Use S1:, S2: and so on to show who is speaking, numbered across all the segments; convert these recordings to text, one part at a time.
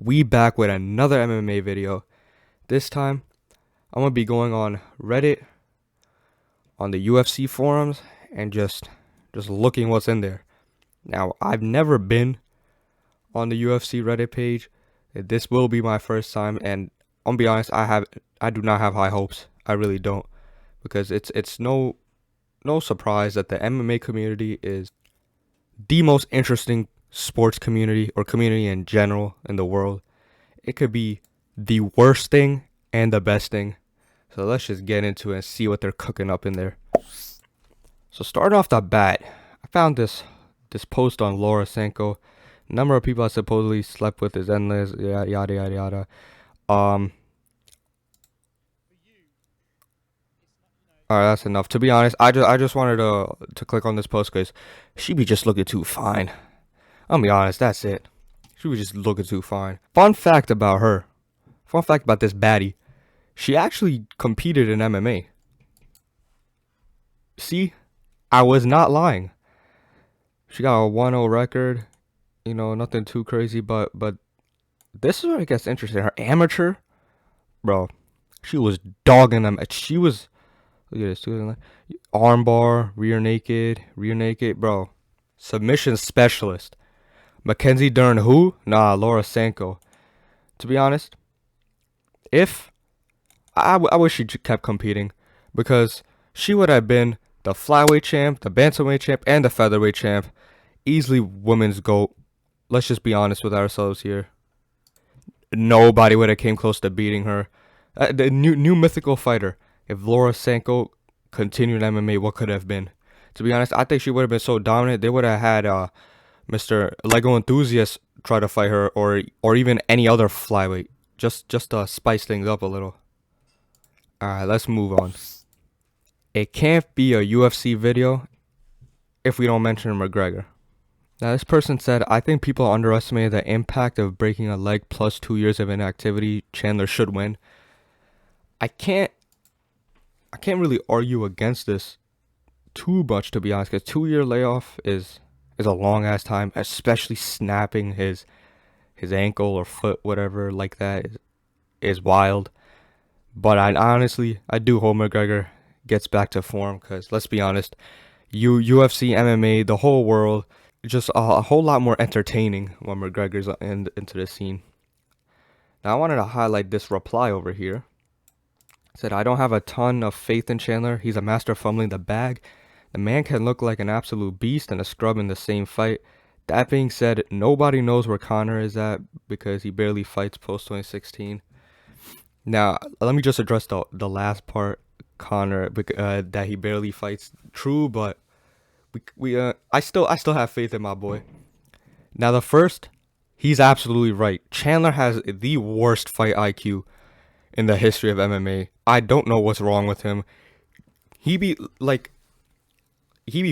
S1: We back with another MMA video. This time, I'm gonna be going on Reddit, on the UFC forums, and just looking what's in there. Now, I've never been on the UFC Reddit page. This will be my first time, and I'll be honest, I do not have high hopes. I really don't, because it's no surprise that the MMA community is the most interesting sports community or community in general in the world. It could be the worst thing and the best thing. So let's just get into it and see what they're cooking up in there. So starting off the bat, I found this post on Laura Sanko. Number of people I supposedly slept with is endless. Yada yada yada yada. Um. Alright, that's enough. To be honest, I just wanted to click on this post because she be just looking too fine. I'll be honest, that's it. She was just looking too fine. Fun fact about her. Fun fact about this baddie. She actually competed in MMA. See, I was not lying. She got a 1-0 record. You know, nothing too crazy, but this is where it gets interesting. Her amateur, bro, she was dogging them. She was, look at this, armbar, rear naked, bro. Submission specialist. Mackenzie Dern, who? Nah, Laura Sanko. To be honest, if I wish she kept competing, because she would have been the flyweight champ, the bantamweight champ, and the featherweight champ. Easily women's GOAT. Let's just be honest with ourselves here. Nobody would have came close to beating her. The new mythical fighter. If Laura Sanko continued MMA, what could have been? To be honest, I think she would have been so dominant. They would have had Mr. Lego Enthusiast try to fight her, or even any other flyweight, just to spice things up a little. All right, let's move on. It can't be a UFC video if we don't mention McGregor. Now, this person said, I think people underestimate the impact of breaking a leg plus 2 years of inactivity. Chandler should win. I can't really argue against this too much, to be honest, because 2 year layoff is a long ass time, especially snapping his ankle or foot, whatever like that is wild. But I do hope McGregor gets back to form, because let's be honest, UFC, MMA, the whole world, just a whole lot more entertaining when McGregor's into the scene. Now I wanted to highlight this reply over here. It said, I don't have a ton of faith in Chandler. He's a master of fumbling the bag. The man can look like an absolute beast and a scrub in the same fight. That being said, nobody knows where Conor is at because he barely fights post 2016. Now, let me just address the last part, Conor, that he barely fights. True, but I still have faith in my boy. Now, the first, he's absolutely right. Chandler has the worst fight IQ in the history of MMA. I don't know what's wrong with him. He be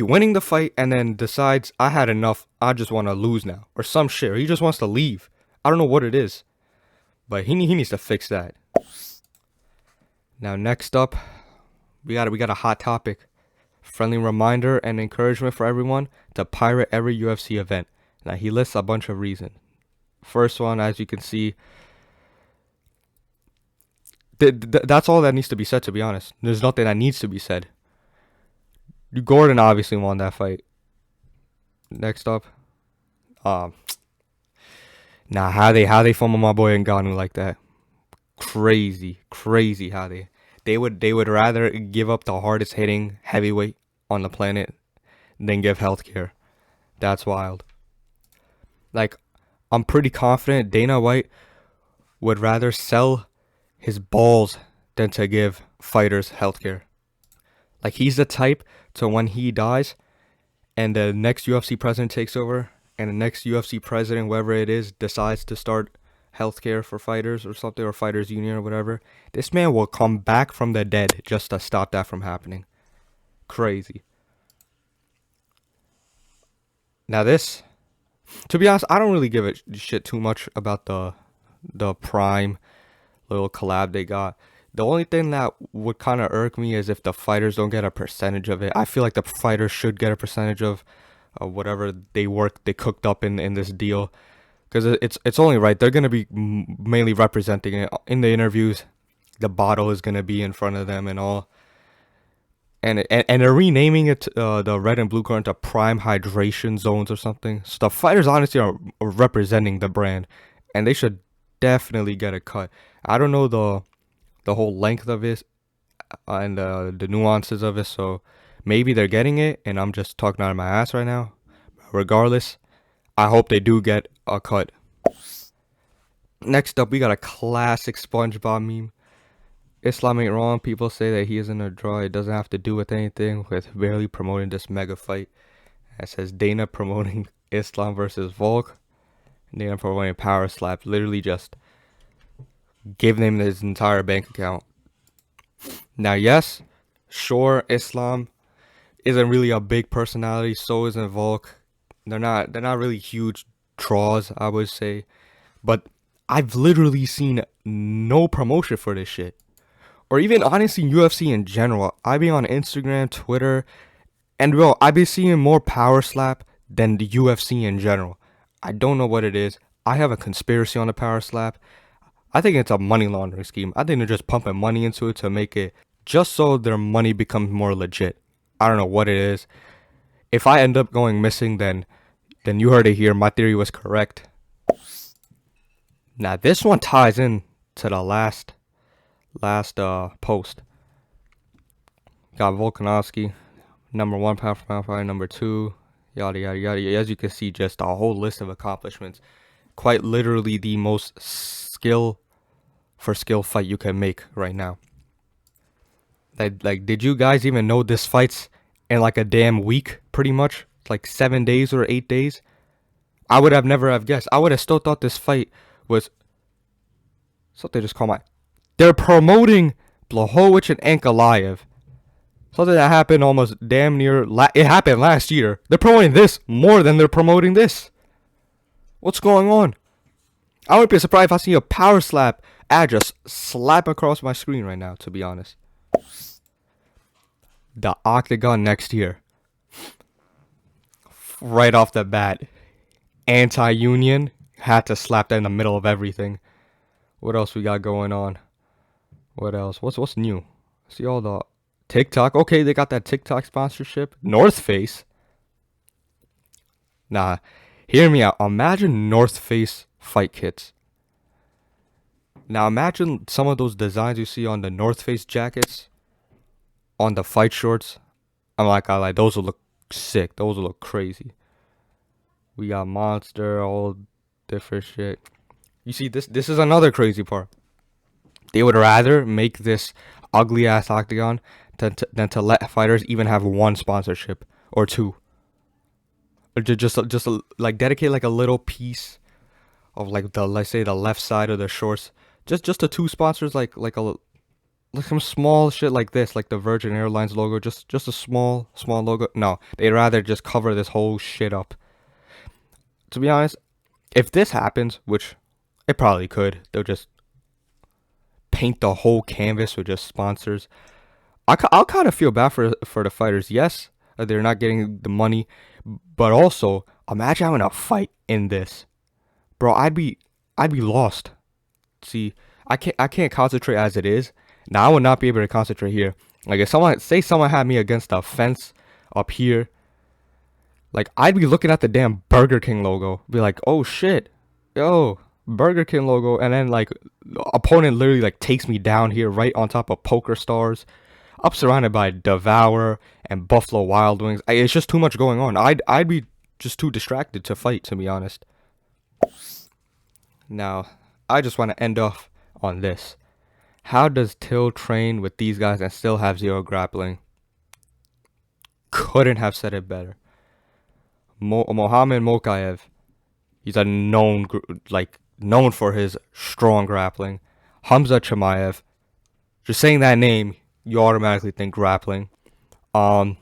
S1: winning the fight and then decides, I had enough, I just want to lose now, or some shit, or he just wants to leave. I don't know what it is, but he needs to fix that. Now, next up, we got a hot topic. Friendly reminder and encouragement for everyone to pirate every UFC event. Now, he lists a bunch of reasons. First one, as you can see, that's all that needs to be said, to be honest. There's nothing that needs to be said. Gordon obviously won that fight. Next up, how they fumble my boy Ngannou like that? Crazy how they would rather give up the hardest hitting heavyweight on the planet than give healthcare. That's wild. Like, I'm pretty confident Dana White would rather sell his balls than to give fighters healthcare. Like, he's the type to, when he dies and the next UFC president takes over and the next UFC president, whoever it is, decides to start healthcare for fighters or something, or fighters union or whatever, this man will come back from the dead just to stop that from happening. Crazy. Now this, to be honest, I don't really give a shit too much about the Prime little collab they got. The only thing that would kind of irk me is if the fighters don't get a percentage of it. I feel like the fighters should get a percentage of whatever they cooked up in this deal. because it's only right. They're gonna be mainly representing it in the interviews. The bottle is gonna be in front of them and all. And they're renaming it the red and blue current to prime hydration zones or something. So the fighters honestly are representing the brand, and they should definitely get a cut. I don't know the whole length of it and the nuances of it, so maybe they're getting it, and I'm just talking out of my ass right now. Regardless, I hope they do get a cut. Next up, we got a classic SpongeBob meme. Islam ain't wrong. People say that he isn't a draw. It doesn't have to do with anything with barely promoting this mega fight. It says Dana promoting Islam versus Volk. Dana promoting Power Slap. Literally just giving him his entire bank account. Now, yes, sure, Islam isn't really a big personality. So isn't Volk. They're not really huge draws, I would say. But I've literally seen no promotion for this shit. Or even honestly UFC in general. I be on Instagram, Twitter, and bro, I be seeing more Power Slap than the UFC in general. I don't know what it is. I have a conspiracy on the Power Slap. I think it's a money laundering scheme. I think they're just pumping money into it to make it just so their money becomes more legit. I don't know what it is. If I end up going missing, then you heard it here. My theory was correct. Now this one ties in to the last post. Got Volkanovski, number 1 pound for pound fighter, number 2, yada yada yada. As you can see, just a whole list of accomplishments. Quite literally the most skill for skill fight you can make right now. Like, did you guys even know this fight's in like a damn week, pretty much? Like 7 days or 8 days? I would have never have guessed. I would have still thought this fight was something just called my. They're promoting Blachowicz and Ankalaev. Something that happened almost damn near. It happened last year. They're promoting this more than they're promoting this. What's going on? I wouldn't be surprised if I see a Power Slap ad just slap across my screen right now, to be honest. The Octagon next year. Right off the bat. Anti-union. Had to slap that in the middle of everything. What else we got going on? What else? What's new? See all the TikTok. Okay, they got that TikTok sponsorship. North Face. Nah, hear me out. Imagine North Face fight kits. Now imagine some of those designs you see on the North Face jackets, on the fight shorts. I'm like, I like those will look sick. Those will look crazy. We got Monster, all different shit. You see, this is another crazy part. They would rather make this ugly ass octagon than to let fighters even have one sponsorship or two. Or just like dedicate like a little piece of like the, let's say, the left side of the shorts. Just the two sponsors, like some small shit like this, like the Virgin Airlines logo, just a small logo. No, they'd rather just cover this whole shit up. To be honest, if this happens, which it probably could, they'll just paint the whole canvas with just sponsors. I'll kind of feel bad for the fighters. Yes, they're not getting the money, but also imagine having a fight in this, bro. I'd be lost. See, I can't concentrate as it is. Now I would not be able to concentrate here. Like if someone had me against a fence up here, like I'd be looking at the damn Burger King logo, be like, oh shit, yo, Burger King logo, and then like the opponent literally like takes me down here right on top of Poker Stars. I'm surrounded by Devour and Buffalo Wild Wings. It's just too much going on. I'd be just too distracted to fight, to be honest. Now, I just want to end off on this. How does Till train with these guys and still have zero grappling? Couldn't have said it better. Mohamed Mokaev, he's a known for his strong grappling. Hamza Chimaev, just saying that name, you automatically think grappling. So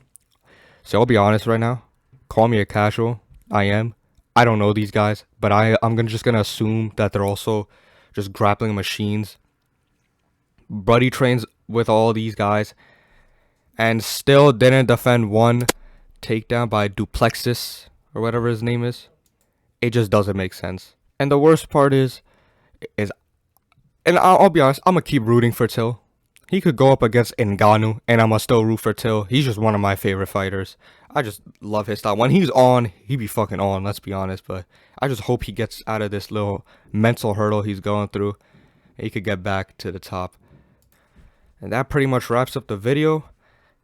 S1: I'll be honest right now. Call me a casual. I am. I don't know these guys, but I'm just gonna assume that they're also just grappling machines. Buddy trains with all these guys, and still didn't defend one takedown by Duplexis or whatever his name is. It just doesn't make sense. And the worst part is, and I'll be honest, I'm gonna keep rooting for Till. He could go up against Ngannou, and I'm gonna still root for Till. He's just one of my favorite fighters. I just love his style. When he's on, he be fucking on, let's be honest. But I just hope he gets out of this little mental hurdle he's going through, and he could get back to the top. And that pretty much wraps up the video.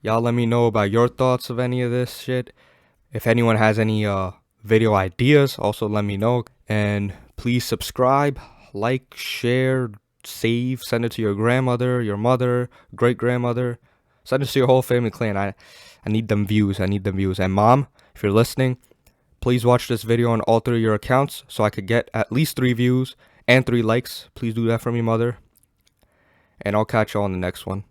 S1: Y'all let me know about your thoughts of any of this shit. If anyone has any video ideas, also let me know. And please subscribe, like, share, save, send it to your grandmother, your mother, great grandmother. Send it to your whole family clan. I need them views. I need them views. And mom, if you're listening, please watch this video on all 3 of your accounts so I could get at least 3 views and 3 likes. Please do that for me, mother. And I'll catch you on the next one.